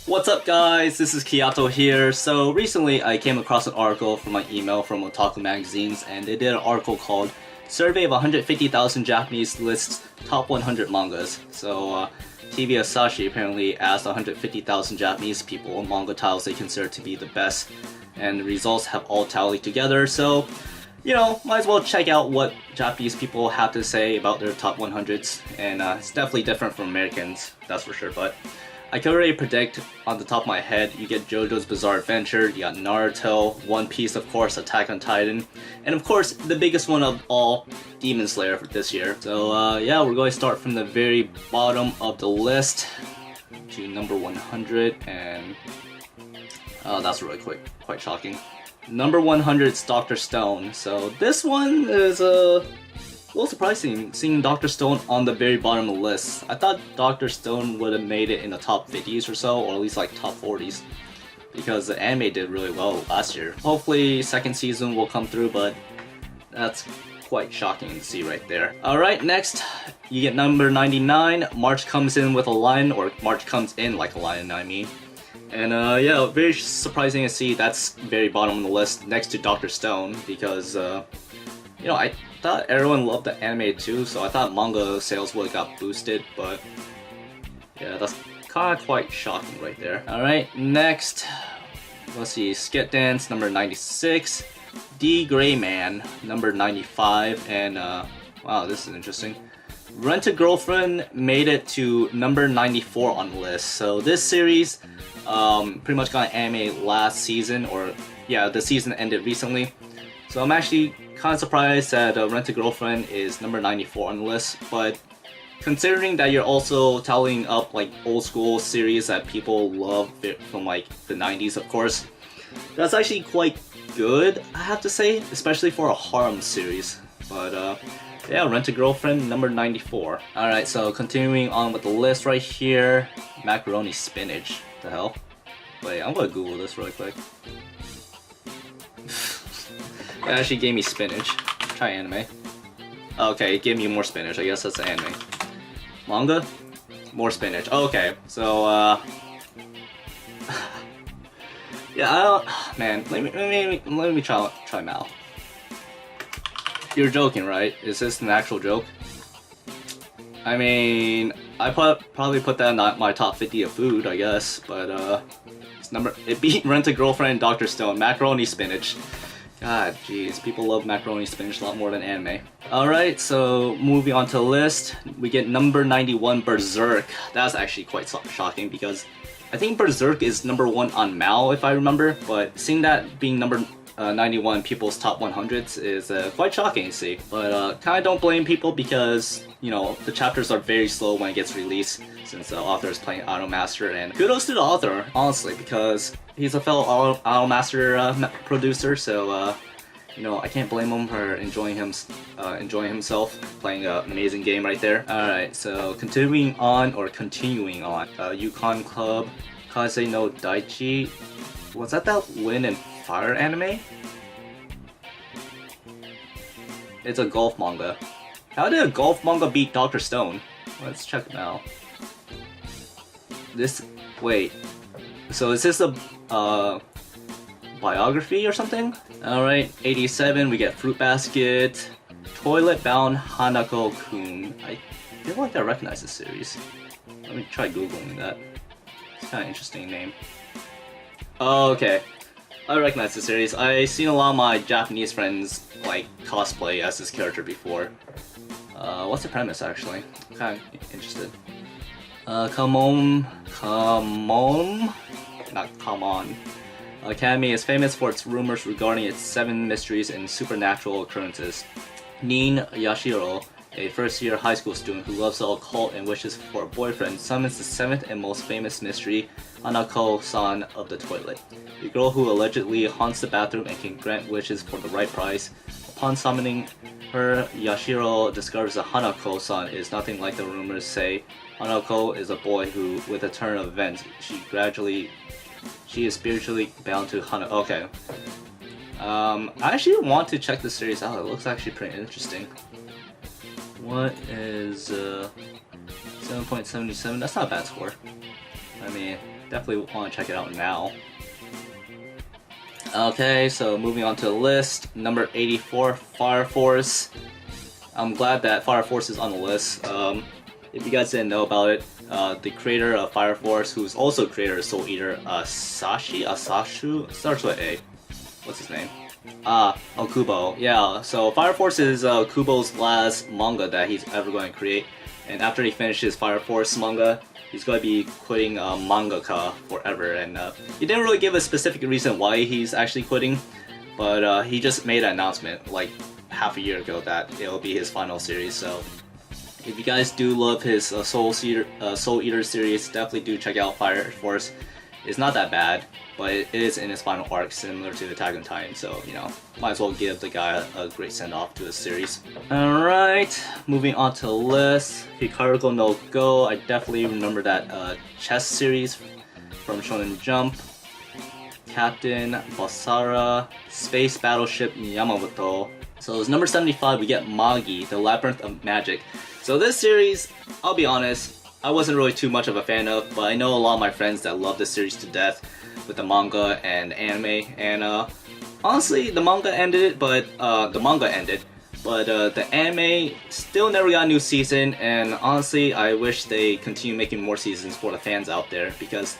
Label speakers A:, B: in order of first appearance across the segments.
A: What's up guys, this is Kiyato here. So recently I came across an article from my email from Otaku magazines, and they did an article called Survey of 150,000 Japanese lists top 100 mangas. So TV Asahi apparently asked 150,000 Japanese people manga titles they consider to be the best, and the results have all tallied together. So, you know, might as well check out what Japanese people have to say about their top 100s, and it's definitely different from Americans, that's for sure. But I can already predict on the top of my head, you get JoJo's Bizarre Adventure, you got Naruto, One Piece of course, Attack on Titan, and of course the biggest one of all, Demon Slayer for this year. So yeah, we're going to start from the very bottom of the list to number 100, and that's really quite shocking. Number 100 is Dr. Stone. So this one is a little surprising, seeing Dr. Stone on the very bottom of the list. I thought Dr. Stone would have made it in the top 50s or so, or at least like top 40s, because the anime did really well last year. Hopefully second season will come through, but that's quite shocking to see right there. Alright, next you get number 99, March Comes In With a Lion, or March Comes In Like a Lion, I mean. And yeah, very surprising to see that's very bottom of the list next to Dr. Stone, because you know, I thought everyone loved the anime too, so I thought manga sales would have got boosted, but yeah, that's kind of quite shocking right there. Alright, next, let's see, Skit Dance, number 96, D. Gray Man, number 95, and wow, this is interesting. Rent a Girlfriend made it to number 94 on the list. So this series pretty much got an anime last season, or yeah, the season ended recently. So I'm actually kind of surprised that Rent a Girlfriend is number 94 on the list, but considering that you're also tallying up like old school series that people love from like the 90s, of course, that's actually quite good, I have to say, especially for a harem series. But yeah, Rent a Girlfriend, number 94. Alright, so continuing on with the list right here, Macaroni Spinach. The hell? Wait, I'm gonna Google this really quick. It actually gave me spinach. Try anime. Okay, it gave me more spinach. I guess that's the anime. Manga? More spinach. Okay, so yeah, I don't. Man, let me try Mal. You're joking, right? Is this an actual joke? I mean, I probably put that in my top 50 of food, I guess, but it beat Rent a Girlfriend and Dr. Stone. Macaroni Spinach. God, jeez, people love macaroni spinach a lot more than anime. Alright, so moving on to the list, we get number 91, Berserk. That's actually quite shocking, because I think Berserk is number 1 on Mal, if I remember, but seeing that being number 91 people's top 100s is quite shocking to see. But kind of don't blame people, because, you know, the chapters are very slow when it gets released, since the author is playing Automaster, and kudos to the author, honestly, because he's a fellow Automaster producer, so you know, I can't blame him for enjoying himself playing an amazing game right there. Alright, so continuing on, Yukon Club, Kaze no Daichi. Was that Wind and Fire anime? It's a golf manga. How did a golf manga beat Dr. Stone? Let's check it out. Wait. So is this a biography or something? Alright, 87, we get Fruit Basket, Toilet Bound Hanako-kun. I feel like I recognize this series. Let me try googling that. It's kind of interesting name. Oh, okay. I recognize the series. I've seen a lot of my Japanese friends like cosplay as this character before. What's the premise actually? I'm kind of interested. Come on. Academy is famous for its rumors regarding its 7 mysteries and supernatural occurrences. Nin Yashiro, a first-year high school student who loves the occult and wishes for a boyfriend, summons the 7th and most famous mystery, Hanako-san of the toilet, a girl who allegedly haunts the bathroom and can grant wishes for the right price. Upon summoning her, Yashiro discovers that Hanako-san is nothing like the rumors say. Hanako is a boy who, with a turn of events, she is spiritually bound to Hanako. Okay. I actually want to check this series out. It looks actually pretty interesting. What is 7.77? That's not a bad score. I mean, definitely want to check it out now. Okay, so moving on to the list, number 84, Fire Force. I'm glad that Fire Force is on the list. If you guys didn't know about it, the creator of Fire Force, who's also creator of Soul Eater, Asashu, starts with A. What's his name? Kubo. Yeah, so Fire Force is Kubo's last manga that he's ever going to create. And after he finishes Fire Force manga, he's going to be quitting mangaka forever. And he didn't really give a specific reason why he's actually quitting, but he just made an announcement like half a year ago that it'll be his final series. So if you guys do love his Soul Eater series, definitely do check out Fire Force. It's not that bad, but it is in his final arc, similar to Attack on Titan, so, you know, might as well give the guy a great send-off to his series. Alright, moving on to the list. Hikarugo no Go, I definitely remember that chess series from Shonen Jump. Captain Basara, Space Battleship Yamamoto. So it's number 75, we get Magi, the Labyrinth of Magic. So this series, I'll be honest, I wasn't really too much of a fan of, but I know a lot of my friends that love this series to death with the manga and anime, and honestly, the manga ended, but the anime still never got a new season, and honestly, I wish they continue making more seasons for the fans out there, because,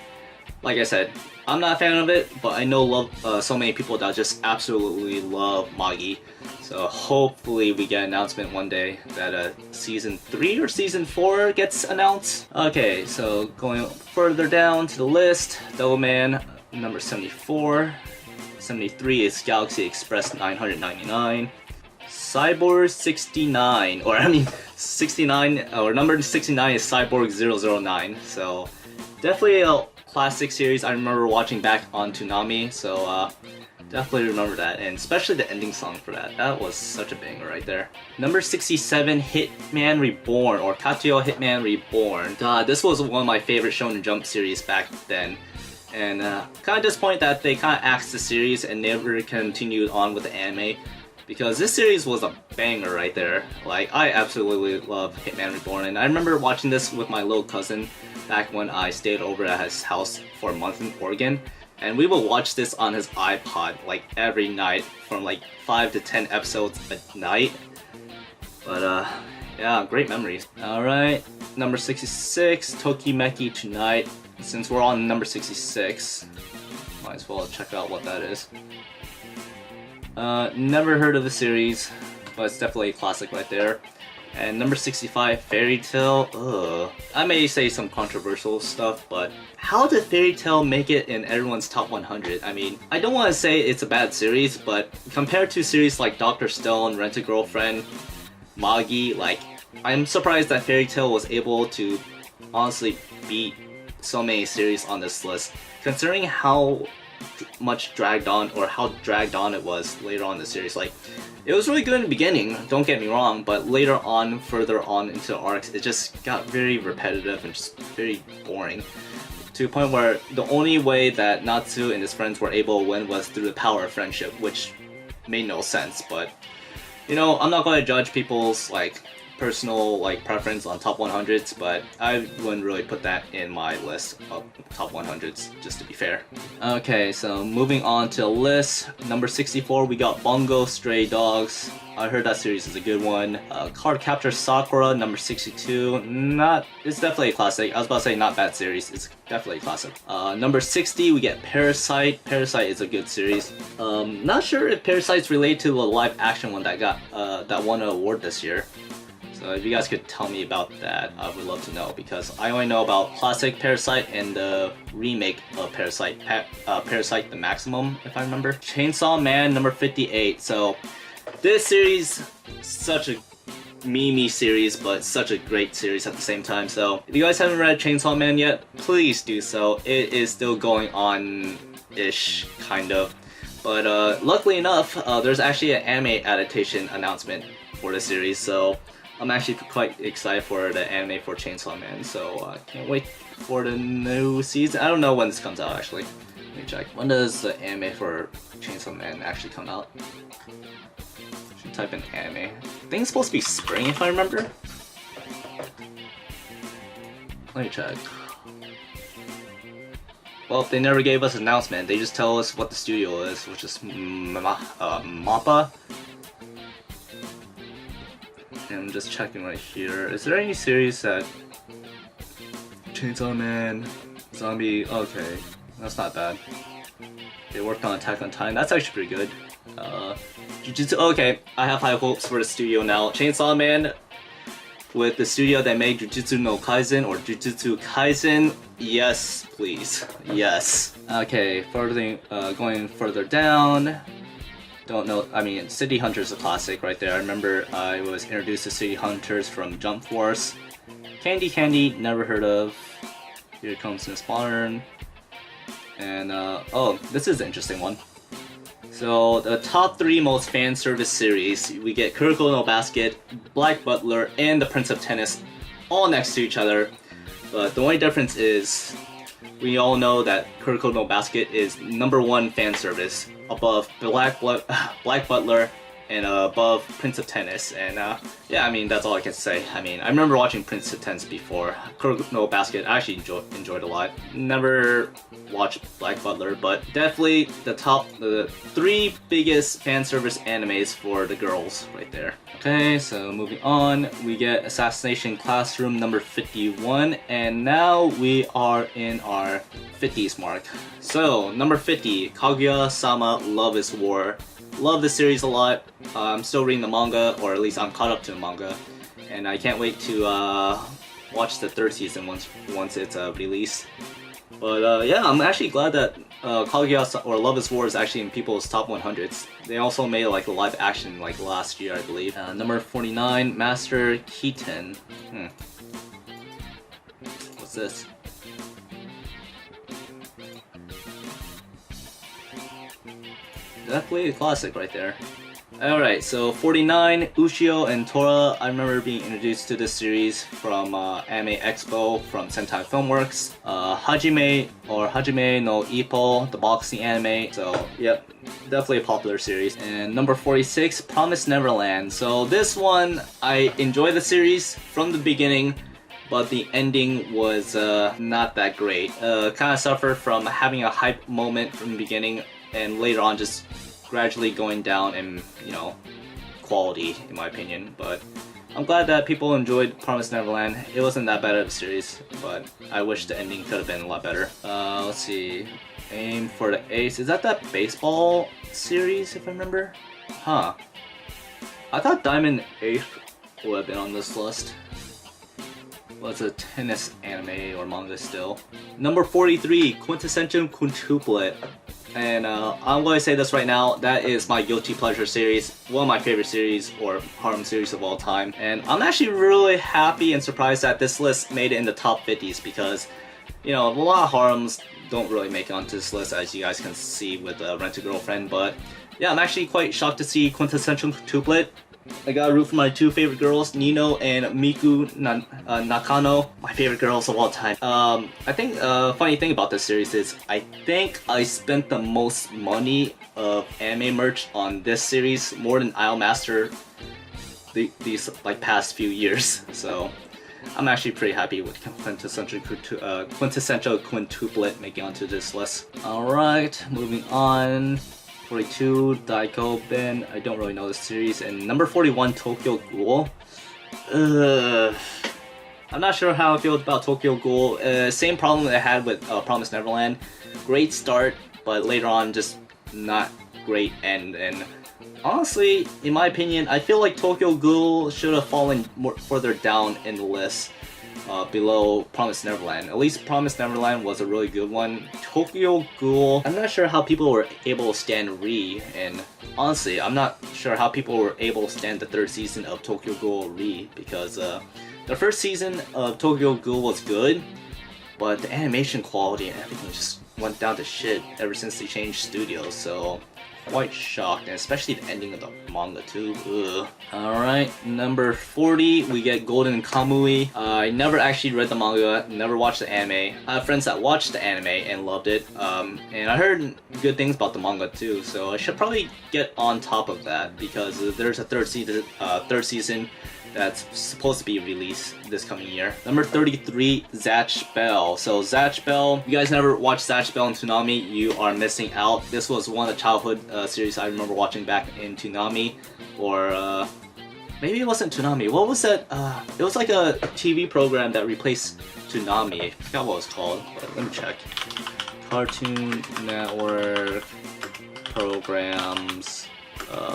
A: like I said, I'm not a fan of it, but I know so many people that just absolutely love Magi. So hopefully we get an announcement one day that season 3 or season 4 gets announced. Okay, so going further down to the list, Devilman number 74. 73 is Galaxy Express 999. Cyborg 69, or I mean 69, or number 69 is Cyborg 009. So definitely a classic series I remember watching back on Toonami, so definitely remember that, and especially the ending song for that. That was such a banger right there. Number 67, Hitman Reborn, or Katio Hitman Reborn. God, this was one of my favorite Shonen Jump series back then, and kind of disappointed that they kind of axed the series and never continued on with the anime, because this series was a banger right there. Like, I absolutely love Hitman Reborn, and I remember watching this with my little cousin back when I stayed over at his house for a month in Oregon, and we would watch this on his iPod like every night from like 5 to 10 episodes a night. But yeah, great memories. Alright, number 66, Tokimeki Tonight. Since we're on number 66, might as well check out what that is. Never heard of the series, but it's definitely a classic right there. And number 65, Fairy Tail. Ugh. I may say some controversial stuff, but how did Fairy Tail make it in everyone's top 100? I mean, I don't want to say it's a bad series, but compared to series like Dr. Stone, Rent-a-Girlfriend, Magi, like, I'm surprised that Fairy Tail was able to honestly beat so many series on this list, considering how much dragged on, or how dragged on it was later on in the series. Like, it was really good in the beginning, don't get me wrong, but later on, further on into the arcs, it just got very repetitive and just very boring, to the point where the only way that Natsu and his friends were able to win was through the power of friendship, which made no sense. But, you know, I'm not going to judge people's like personal like preference on top 100s, but I wouldn't really put that in my list of top 100s, just to be fair. Okay, so moving on to the list, number 64, we got Bungo Stray Dogs. I heard that series is a good one. Card Captor Sakura, number 62. It's definitely a classic. I was about to say not bad series. It's definitely a classic. Number 60, we get Parasite. Parasite is a good series. Not sure if Parasite's related to the live action one that got that won an award this year. So if you guys could tell me about that, I would love to know, because I only know about classic Parasite and the remake of Parasite, Parasite the Maximum, if I remember. Chainsaw Man, number 58. So this series, such a meme series, but such a great series at the same time. So if you guys haven't read Chainsaw Man yet, please do so. It is still going on-ish, kind of. But luckily enough, there's actually an anime adaptation announcement for the series, so I'm actually quite excited for the anime for Chainsaw Man, so can't wait for the new season. I don't know when this comes out, actually. Let me check. When does the anime for Chainsaw Man actually come out? Should type in anime. I think it's supposed to be spring, if I remember. Let me check. Well, they never gave us an announcement. They just tell us what the studio is, which is MAPPA. And I'm just checking right here. Is there any series that... Chainsaw Man, Zombie... Okay, that's not bad. They worked on Attack on Titan. That's actually pretty good. Jujutsu... Okay, I have high hopes for the studio now. Chainsaw Man, with the studio that made Jujutsu no Kaisen or Jujutsu Kaisen, yes, please, yes. Okay, going further down. Don't know. I mean, City Hunter's a classic right there. I remember I was introduced to City Hunters from Jump Force. Candy, never heard of. Here comes Miss Modern. And oh, this is an interesting one. So the top 3 most fan service series, we get Kuroko no Basket, Black Butler, and The Prince of Tennis all next to each other. But the only difference is we all know that Kuroko no Basket is #1 fan service above Black Butler and above Prince of Tennis. And yeah, I mean, that's all I can say. I mean, I remember watching Prince of Tennis before. Kuroko no Basket I actually enjoyed a lot. Never watched Black Butler, but definitely the 3 biggest fan service animes for the girls right there. Okay, so moving on, we get Assassination Classroom number 51, and now we are in our 50s mark. So, number 50, Kaguya-sama Love is War. Love this series a lot. I'm still reading the manga, or at least I'm caught up to the manga, and I can't wait to watch the 3rd season once it's released. But yeah, I'm actually glad that Kaguya or Love is War is actually in people's top 100s. They also made like a live action like last year, I believe. Number 49, Master Keaton. What's this? Definitely a classic right there. Alright, so 49, Ushio and Tora. I remember being introduced to this series from Anime Expo from Sentai Filmworks. Hajime no Ippo, the boxing anime. So, yep, definitely a popular series. And number 46, Promised Neverland. So this one, I enjoyed the series from the beginning, but the ending was not that great. Kind of suffered from having a hype moment from the beginning, and later on just gradually going down in, you know, quality, in my opinion. But I'm glad that people enjoyed Promised Neverland. It wasn't that bad of a series, but I wish the ending could have been a lot better. Let's see. Aim for the Ace. Is that baseball series, if I remember? Huh. I thought Diamond Ace would have been on this list. Well, it's a tennis anime or manga still. Number 43, Quintessential Quintuplet. And I'm going to say this right now, that is my guilty pleasure series, one of my favorite series or harem series of all time. And I'm actually really happy and surprised that this list made it in the top 50s, because, you know, a lot of harems don't really make it onto this list, as you guys can see with Rent-A-Girlfriend. But yeah, I'm actually quite shocked to see Quintessential Quintuplet. I gotta root for my 2 favorite girls, Nino and Miku Nakano, my favorite girls of all time. I think funny thing about this series is I think I spent the most money of anime merch on this series, more than Idolmaster these like past few years. So I'm actually pretty happy with Quintessential Quintuplet making onto this list. Alright, moving on. 42, Daiko Ben, I don't really know this series, and number 41, Tokyo Ghoul. I'm not sure how I feel about Tokyo Ghoul. Same problem that I had with Promised Neverland. Great start, but later on just not great end. And honestly, in my opinion, I feel like Tokyo Ghoul should have fallen further down in the list. Below Promised Neverland. At least Promised Neverland was a really good one. Tokyo Ghoul, I'm not sure how people were able to stand Re, and honestly, I'm not sure how people were able to stand the 3rd season of Tokyo Ghoul Re, because the 1st season of Tokyo Ghoul was good, but the animation quality and everything just went down to shit ever since they changed studios, so quite shocked, and especially the ending of the manga too. Alright, number 40, we get Golden Kamui. I never actually read the manga, never watched the anime. I have friends that watched the anime and loved it, and I heard good things about the manga too, so I should probably get on top of that, because there's a third season that's supposed to be released this coming year. Number 33, Zatch Bell. So Zatch Bell, you guys never watched Zatch Bell and Toonami, you are missing out. This was one of the childhood series I remember watching back in Toonami, or maybe it wasn't Toonami. What was that? It was like a TV program that replaced Toonami. I forgot what it was called, but let me check. Cartoon Network programs.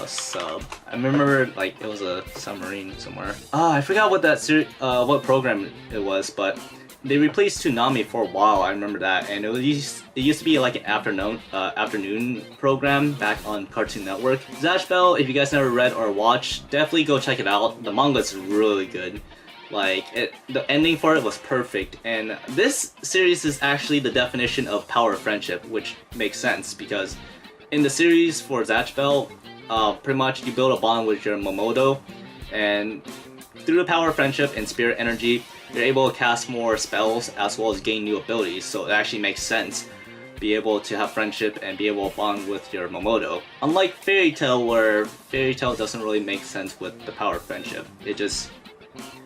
A: Sub. I remember like it was a submarine somewhere. I forgot what that what program it was, but they replaced Toonami for a while. I remember that, and it used to be like an afternoon program back on Cartoon Network. Zatch Bell, if you guys never read or watched, definitely go check it out. The manga is really good. Like the ending for it was perfect, and this series is actually the definition of power of friendship, which makes sense because in the series for Zatch Bell, pretty much you build a bond with your Momodo, and through the power of friendship and spirit energy, you're able to cast more spells as well as gain new abilities. So it actually makes sense be able to have friendship and be able to bond with your Momodo. Unlike Fairy Tail, where Fairy Tail doesn't really make sense with the power of friendship. It just,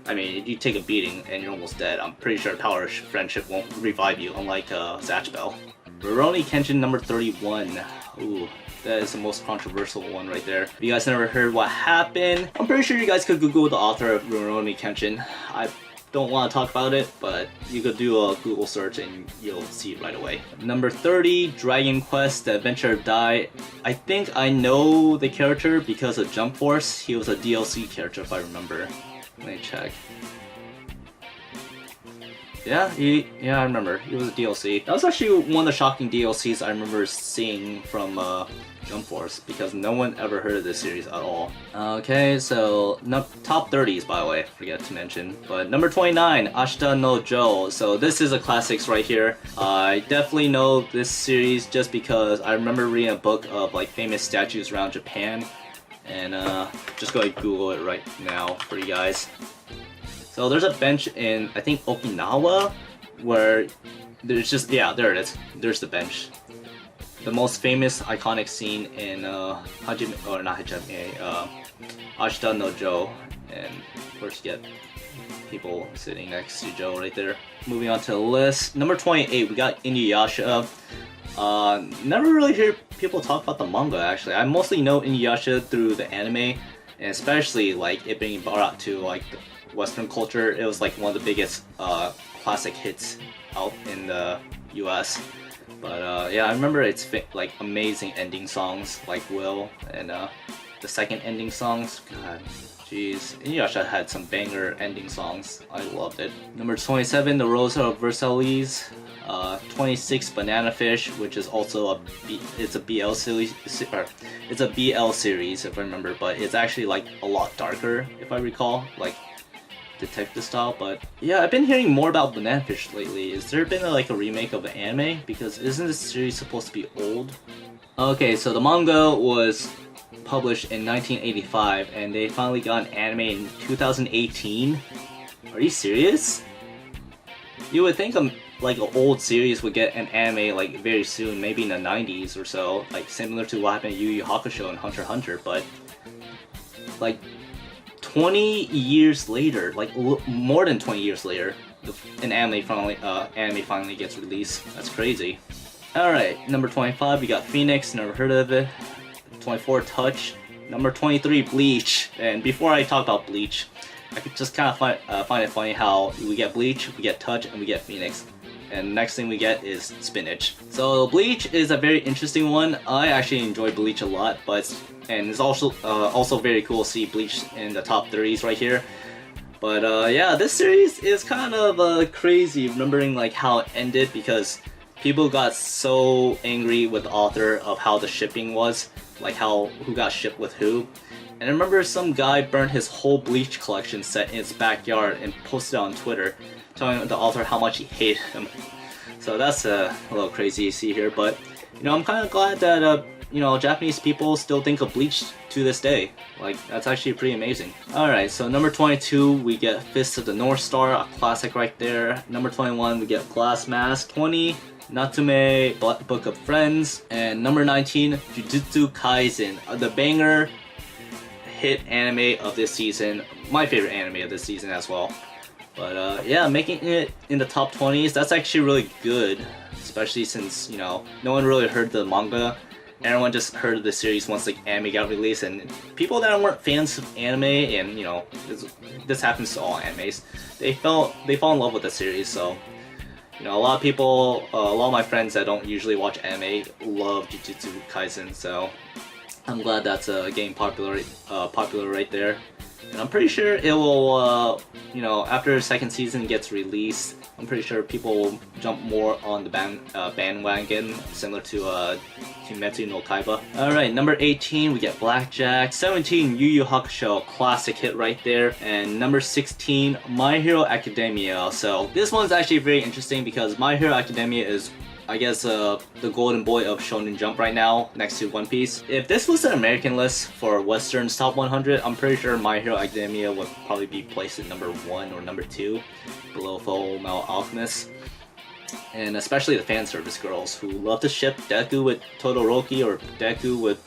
A: I mean, you take a beating and you're almost dead. I'm pretty sure power of friendship won't revive you, unlike Zatch Bell. Rurouni Kenshin number 31. Ooh, that is the most controversial one right there. If you guys never heard what happened, I'm pretty sure you guys could Google the author of Rurouni Kenshin. I don't want to talk about it, but you could do a Google search and you'll see it right away. Number 30, Dragon Quest: The Adventure of Dai. I think I know the character because of Jump Force. He was a DLC character if I remember. Let me check. Yeah, I remember. He was a DLC. That was actually one of the shocking DLCs I remember seeing from Jump Force, because no one ever heard of this series at all. Okay, so top 30s, by the way, I forget to mention. But number 29, Ashita no Joe. So this is a classics right here. I definitely know this series just because I remember reading a book of like famous statues around Japan, and just go to Google it right now for you guys. So there's a bench in, I think, Okinawa, where there's just, yeah, there it is. There's the bench. The most famous iconic scene in Ashita no Joe. And of course you get people sitting next to Joe right there. Moving on to the list. Number 28, we got Inuyasha. Never really hear people talk about the manga actually. I mostly know Inuyasha through the anime, and especially like it being brought out to like the Western culture. It was like one of the biggest classic hits out in the US. But yeah, I remember its like amazing ending songs like Will, and the second ending songs. God, jeez, Inuyasha had some banger ending songs. I loved it. Number 27, The Rosa of Versailles. 26, Banana Fish, which is also it's a BL series. It's a BL series if I remember, but it's actually like a lot darker if I recall, like detective style. But yeah, I've been hearing more about Banana Fish lately. Is there been like a remake of the anime? Because isn't this series supposed to be old? Okay, so the manga was published in 1985 and they finally got an anime in 2018. Are you serious? You would think like an old series would get an anime like very soon, maybe in the 90s or so, like similar to what happened to Yu Yu Hakusho and Hunter x Hunter, but like 20 years later, like more than 20 years later, an anime finally gets released. That's crazy. Alright, number 25, we got Phoenix, never heard of it. 24, Touch. Number 23, Bleach. And before I talk about Bleach, I could just kind of find it funny how we get Bleach, we get Touch, and we get Phoenix. And next thing we get is Spinach. So Bleach is a very interesting one. I actually enjoy Bleach a lot, but it's also very cool to see Bleach in the top 30s right here. But yeah, this series is kind of crazy, remembering like how it ended, because people got so angry with the author of how the shipping was, like who got shipped with who. And I remember some guy burned his whole Bleach collection set in his backyard and posted it on Twitter, telling the author how much he hated him. So that's a little crazy to see here, but you know, I'm kind of glad that you know, Japanese people still think of Bleach to this day. Like, that's actually pretty amazing. Alright, so number 22, we get Fist of the North Star, a classic right there. Number 21, we get Glass Mask. 20, Natsume Book of Friends. And number 19, Jujutsu Kaisen, the banger hit anime of this season, my favorite anime of this season as well. But yeah, making it in the top 20s, that's actually really good, especially since, you know, no one really heard the manga. Everyone just heard of the series once the anime got released, and people that weren't fans of anime, and you know, this happens to all animes, they fall in love with the series. So, you know, a lot of people, a lot of my friends that don't usually watch anime love Jujutsu Kaisen. So I'm glad that's getting popular right there. And I'm pretty sure it will, you know, after the second season gets released, I'm pretty sure people will jump more on the bandwagon, similar to Kimetsu no Kaiba. Alright, number 18, we get Blackjack. 17, Yu Yu Hakusho, classic hit right there. And number 16, My Hero Academia. So this one's actually very interesting because My Hero Academia is, I guess, the golden boy of Shonen Jump right now, next to One Piece. If this was an American list for Western's top 100, I'm pretty sure My Hero Academia would probably be placed at number 1 or number 2, below Full Metal Alchemist. And especially the fan service girls who love to ship Deku with Todoroki or Deku with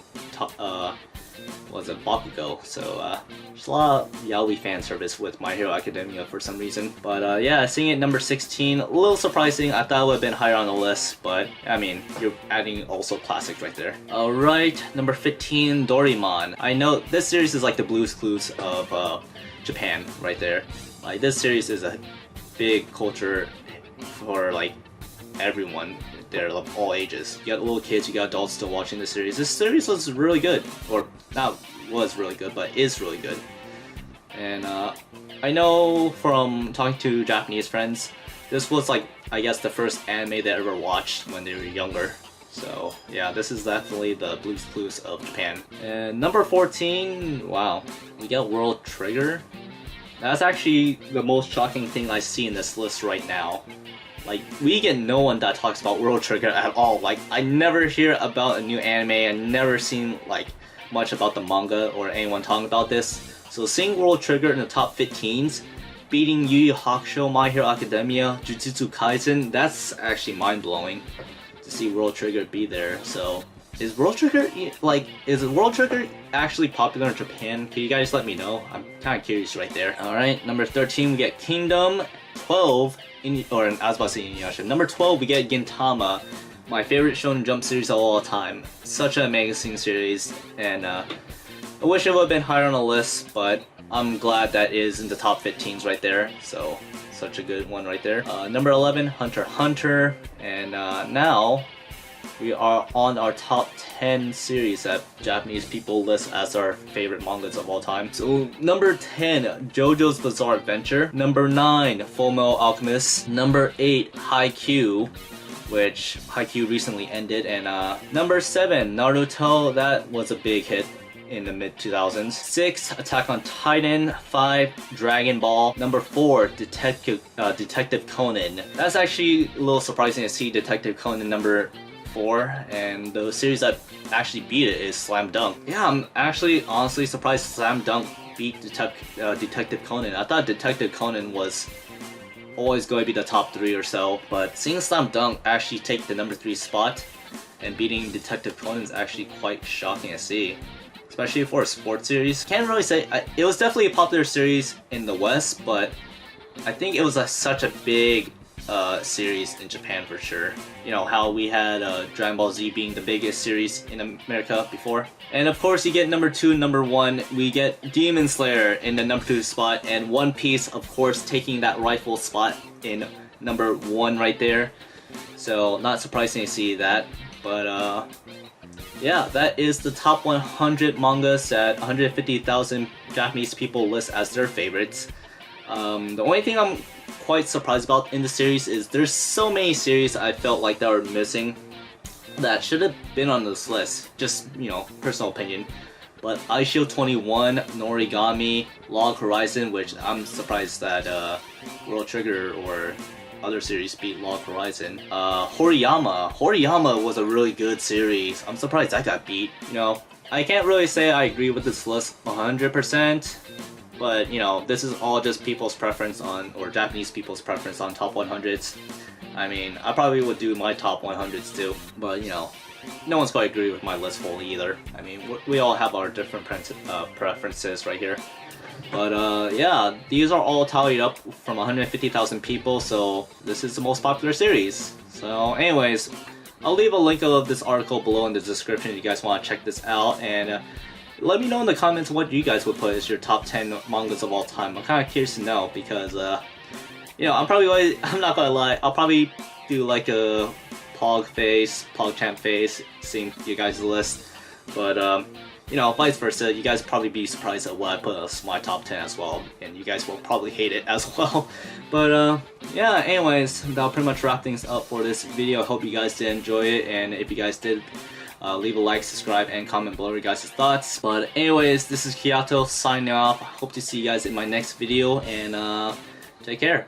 A: Bakugo. So there's a lot of yaoi fan service with My Hero Academia for some reason. But yeah, seeing it number 16, a little surprising. I thought it would have been higher on the list, but I mean, you're adding also classics right there. Alright, number 15, Doraemon. I know this series is like the Blue's Clues of Japan right there. Like, this series is a big culture for like everyone there, of all ages. You got little kids, you got adults still watching the series. This series was really good, or not was really good, but is really good. And I know from talking to Japanese friends, this was like, I guess, the first anime they ever watched when they were younger. So yeah, this is definitely the Blue's Clues of Japan. And number 14, wow, we got World Trigger. That's actually the most shocking thing I see in this list right now. Like, we get no one that talks about World Trigger at all. Like, I never hear about a new anime, I never seen like much about the manga or anyone talking about this. So seeing World Trigger in the top 15s, beating Yu Yu Hakusho, My Hero Academia, Jujutsu Kaisen, that's actually mind-blowing to see World Trigger be there. So is World Trigger, like, is World Trigger actually popular in Japan? Can you guys let me know? I'm kind of curious right there. Alright, number 13 we get Kingdom. 12, I was about to say Inuyasha. Number 12 we get Gintama, my favorite Shonen Jump series of all time. Such an amazing series, and I wish it would have been higher on the list, but I'm glad that is in the top 15s right there. So such a good one right there. Number 11, Hunter x Hunter, and now we are on our top 10 series that Japanese people list as our favorite mangas of all time. So number 10, JoJo's Bizarre Adventure. Number 9, Full Metal Alchemist. Number 8, Haikyuu, which Haikyuu recently ended. And number 7, Naruto. That was a big hit in the mid-2000s. 6, Attack on Titan. 5, Dragon Ball. Number 4, Detective Conan. That's actually a little surprising to see Detective Conan number 4, and the series that actually beat it is Slam Dunk. Yeah, I'm actually honestly surprised Slam Dunk beat Detective Conan. I thought Detective Conan was always going to be the top 3 or so, but seeing Slam Dunk actually take the number 3 spot and beating Detective Conan is actually quite shocking to see, especially for a sports series. Can't really say, it was definitely a popular series in the West, but I think it was such a big series in Japan for sure. You know how we had Dragon Ball Z being the biggest series in America before. And of course you get number 2 and number 1. We get Demon Slayer in the number 2 spot, and One Piece of course taking that rightful spot in number 1 right there. So not surprising to see that. But yeah, that is the top 100 mangas that 150,000 Japanese people list as their favorites. The only thing I'm quite surprised about in the series is there's so many series I felt like that were missing that should have been on this list. Just, you know, personal opinion. But Aishio 21, Norigami, Log Horizon, which I'm surprised that World Trigger or other series beat Log Horizon. Horiyama was a really good series. I'm surprised that got beat. You know, I can't really say I agree with this list 100%. But, you know, this is all just people's preference on, or Japanese people's preference on top 100s. I mean, I probably would do my top 100s too, but you know, no one's going to agree with my list fully either. I mean, we all have our different preferences right here. But yeah, these are all tallied up from 150,000 people, so this is the most popular series. So anyways, I'll leave a link of this article below in the description if you guys want to check this out, and let me know in the comments what you guys would put as your top 10 mangas of all time. I'm kind of curious to know because, you know, I'm not gonna lie, I'll probably do like a PogChamp face, seeing you guys' list, but you know, vice versa, you guys probably be surprised at what I put as my top 10 as well, and you guys will probably hate it as well. But yeah, anyways, that'll pretty much wrap things up for this video. I hope you guys did enjoy it, and if you guys did, leave a like, subscribe, and comment below your guys' thoughts. But anyways, this is Kiyato signing off. Hope to see you guys in my next video, and take care.